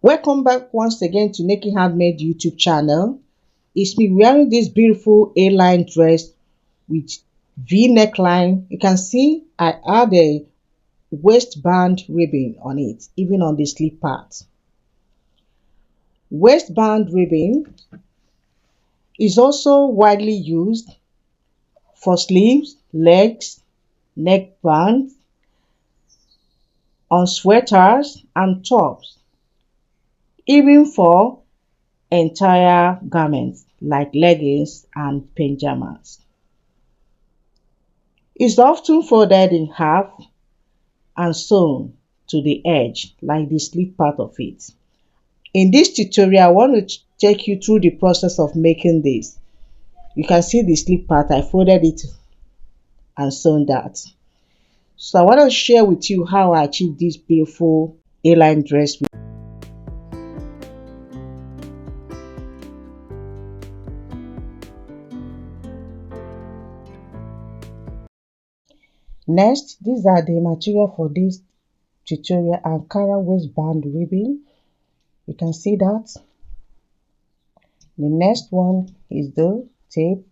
Welcome back once again to Naked Handmade YouTube channel. It's me wearing this beautiful A-line dress with V neckline. You can see I add a waistband ribbon on it, even on the sleeve part. Waistband ribbon is also widely used for sleeves, legs, neckbands, on sweaters and tops, even for entire garments like leggings and pajamas. It's often folded in half and sewn to the edge like the sleeve part of it. In this tutorial, I want to take you through the process of making this. You can see the sleeve part, I folded it and sewn that. So I want to share with you how I achieved this beautiful A-line dress. Next, these are the material for this tutorial: Ankara waistband ribbon. You can see that. The next one is the tape.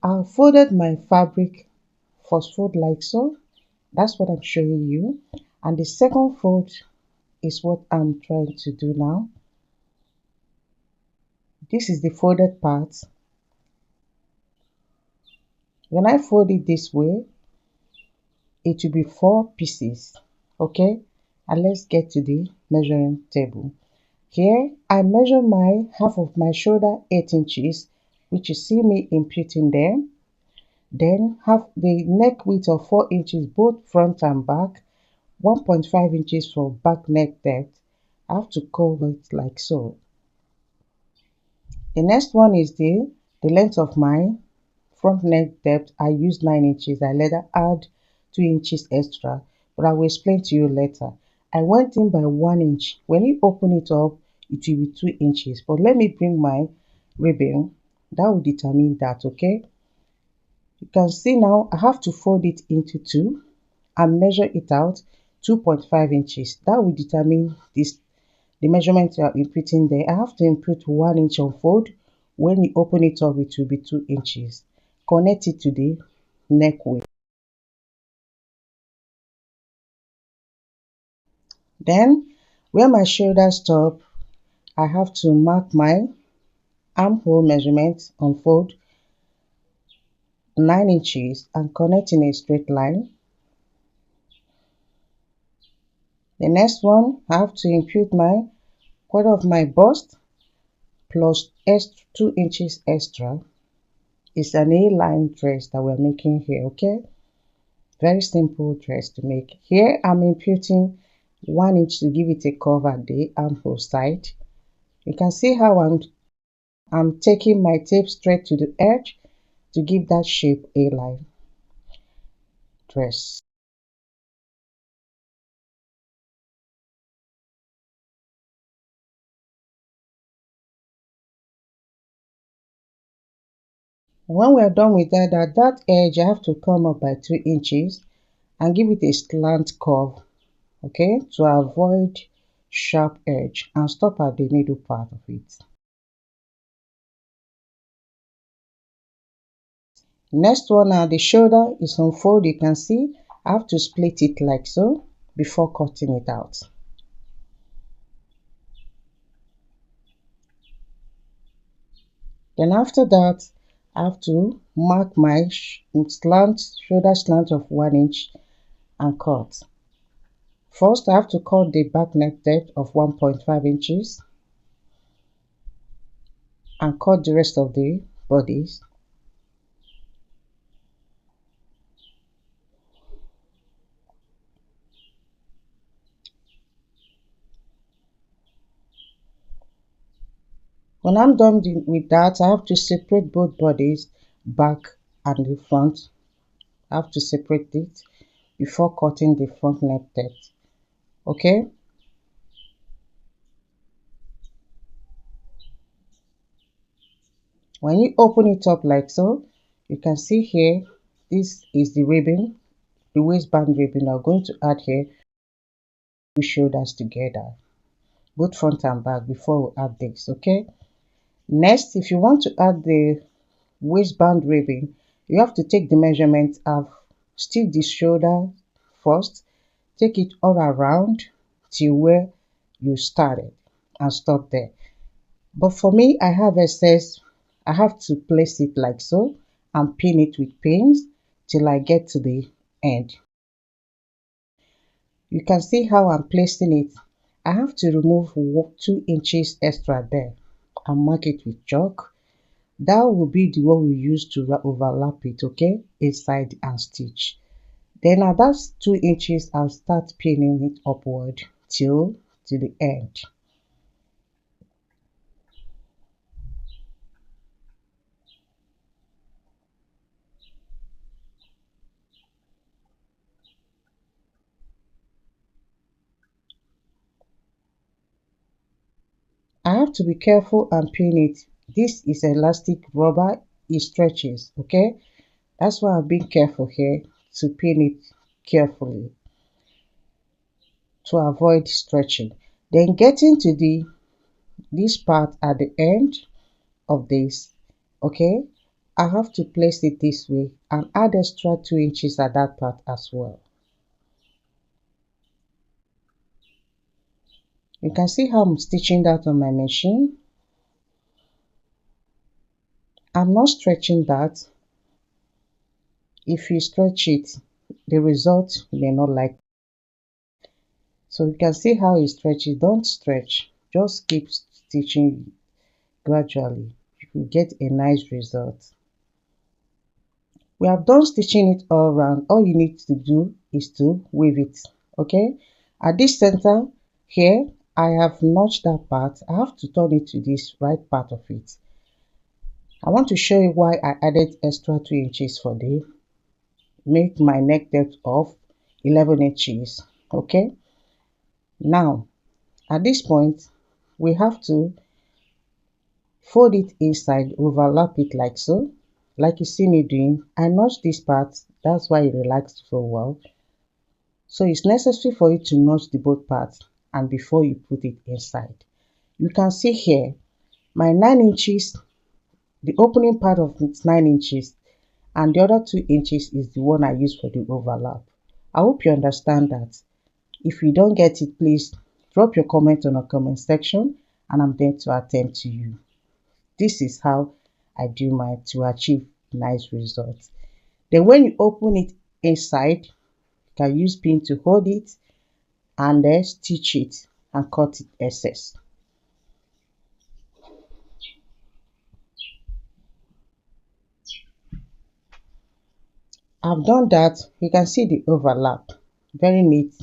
I folded my fabric first fold like so. That's what I'm showing you. And the second fold is what I'm trying to do now. This is the folded part. When I fold it this way, it will be 4 pieces. Okay, and let's get to the measuring table. Here I measure my half of my shoulder 8 inches, which you see me imputing there. Then have the neck width of 4 inches both front and back, 1.5 inches for back neck depth. I have to cover it like so. The next one is the length of my front neck depth. I used 9 inches. I later add 2 inches extra, but I will explain to you later. I went in by 1 inch. When you open it up, it will be 2 inches. But let me bring my ribbon. That will determine that, okay? You can see now I have to fold it into 2 and measure it out 2.5 inches. That will determine this. The measurement you are inputting there. I have to input 1 inch on fold. When you open it up, it will be 2 inches. Connect it to the neck width. Then, where my shoulders stop, I have to mark my armhole measurement on fold 9 inches and connect in a straight line. The next one, I have to impute my quarter of my bust plus 2 inches extra. It's an A-line dress that we're making here, okay? Very simple dress to make. Here I'm imputing 1 inch to give it a curve at the armhole side. You can see how I'm taking my tape straight to the edge to give that shape A-line dress. When we're done with that, at that edge I have to come up by 2 inches and give it a slant curve, okay, to avoid sharp edge, and stop at the middle part of it. Next one, the shoulder is on fold. You can see I have to split it like so before cutting it out. Then after that, I have to mark my shoulder slant of 1 inch and cut. First, I have to cut the back neck depth of 1.5 inches and cut the rest of the bodies. When I'm done with that, I have to separate both bodies, back and the front. I have to separate it before cutting the front neck depth. Okay? When you open it up like so, you can see here, this is the ribbon, the waistband ribbon I'm going to add here. shoulders together, both front and back, before we add this. Okay, next, if you want to add the waistband ribbing, you have to take the measurement of, stitch the shoulder first, take it all around till where you started and stop there. But for me, I have excess. I have to place it like so and pin it with pins till I get to the end. You can see how I'm placing it. I have to remove 2 inches extra there and mark it with chalk. That will be the one we use to overlap it, okay, inside and stitch. Then at that 2 inches, I'll start pinning it upward till to the end. I have to be careful and pin it. This is elastic rubber, it stretches, okay? That's why I'm being careful here to pin it carefully to avoid stretching. Then getting to this part at the end of this, okay, I have to place it this way and add extra 2 inches at that part as well. You can see how I'm stitching that on my machine. I'm not stretching that. If you stretch it, the result you may not like. So you can see how it stretches. Don't stretch, just keep stitching gradually. You will get a nice result. We have done stitching it all around. All you need to do is to weave it, okay? At this center here, I have notched that part. I have to turn it to this right part of it. I want to show you why I added extra 2 inches for the make my neck depth of 11 inches, okay? Now at this point, we have to fold it inside, overlap it like so, like you see me doing. I notched this part, that's why it relaxed so well. So it's necessary for you to notch the both parts and before you put it inside. You can see here my 9 inches, the opening part of it's 9 inches, and the other 2 inches is the one I use for the overlap. I hope you understand that. If you don't get it, please drop your comment on the comment section and I'm there to attend to you. This is how I do mine to achieve nice results. Then when you open it inside, you can use pin to hold it and then stitch it and cut it excess. I've done that. You can see the overlap, very neat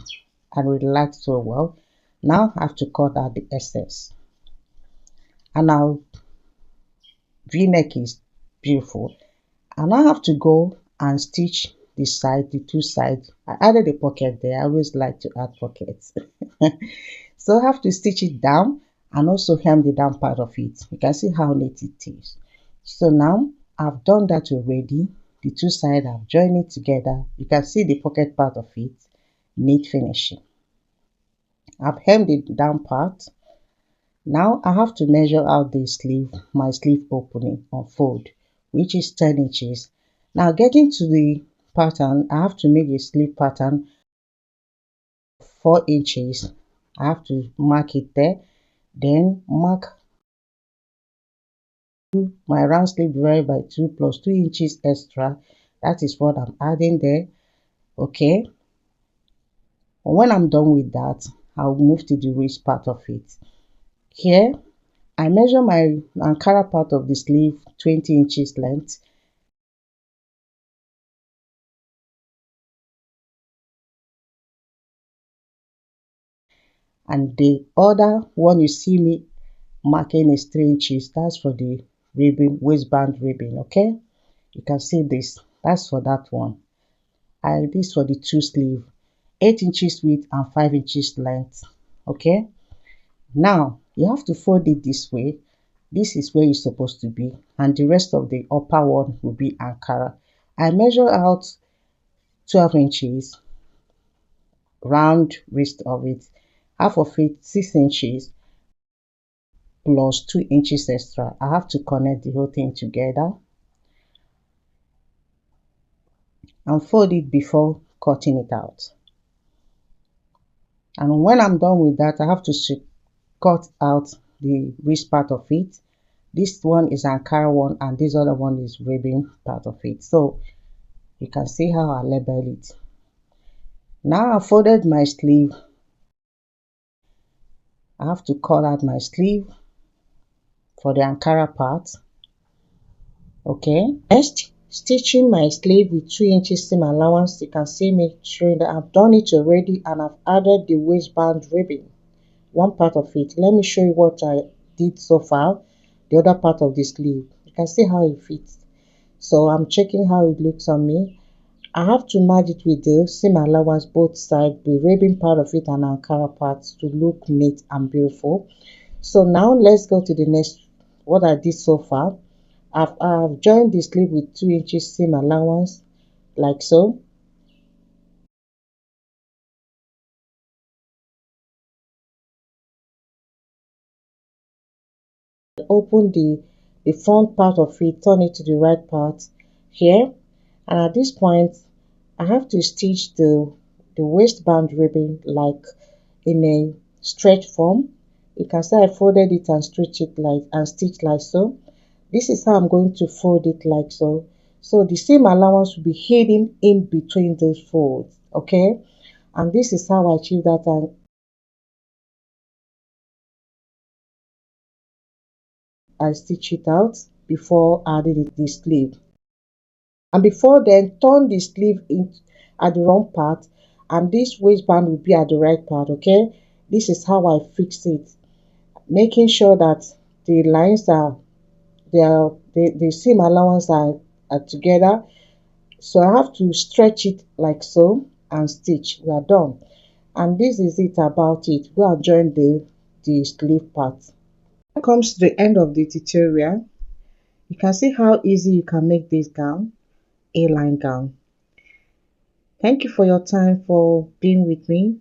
and relaxed so well. Now I have to cut out the excess, and our v-neck is beautiful. And I have to go and stitch the side, the 2 sides. I added a pocket there. I always like to add pockets. So I have to stitch it down and also hem the down part of it. You can see how neat it is. So now I've done that already. The 2 sides, I've joined it together. You can see the pocket part of it, neat finishing. I've hemmed the down part. Now I have to measure out the sleeve, my sleeve opening or fold, which is 10 inches. Now getting to the pattern, I have to make a sleeve pattern 4 inches. I have to mark it there, then mark my round sleeve divided by 2 plus 2 inches extra. That is what I'm adding there, okay? When I'm done with that, I'll move to the waist part of it. Here I measure my Ankara part of the sleeve 20 inches length. And the other one you see me marking is 3 inches. That's for the ribbing, waistband ribbing, okay? You can see this. That's for that one. And this for the 2 sleeve, 8 inches width and 5 inches length, okay? Now you have to fold it this way. This is where it's supposed to be, and the rest of the upper one will be Ankara. I measure out 12 inches round wrist of it. half of it 6 inches plus 2 inches extra. I have to connect the whole thing together and fold it before cutting it out. And when I'm done with that, I have to cut out the wrist part of it. This one is Ankara one and this other one is ribbon part of it. So you can see how I label it. Now I folded my sleeve. I have to cut out my sleeve for the Ankara part. Okay, next, stitching my sleeve with 2 inches seam allowance. You can see me showing that I've done it already and I've added the waistband ribbon, one part of it. Let me show you what I did so far. The other part of the sleeve, you can see how it fits. So I'm checking how it looks on me. I have to match it with the seam allowance both sides, the ribbon part of it and Ankara part, to look neat and beautiful. So now let's go to the next, what I did so far. I've joined the sleeve with 2 inches seam allowance, like so. Open the front part of it, turn it to the right part here. And at this point, I have to stitch the waistband ribbon like in a straight form. You can see I folded it and stitched like so. This is how I'm going to fold it like so. So the seam allowance will be hidden in between those folds, okay? And this is how I achieve that, and I stitch it out before adding the sleeve. And before then, turn the sleeve in at the wrong part, and this waistband will be at the right part, okay? This is how I fix it, making sure that the lines are the seam allowance are together. So I have to stretch it like so and stitch. We are done. And this is it about it. Go and join the sleeve part. That comes to the end of the tutorial. You can see how easy you can make this gown, A-line gown. Thank you for your time, for being with me.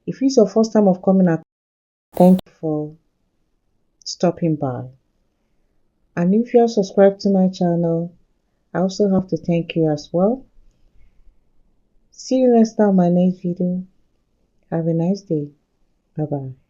If it's your first time of coming up, thank you for stopping by. And if you are subscribed to my channel, I also have to thank you as well. See you next time on my next video. Have a nice day. Bye bye.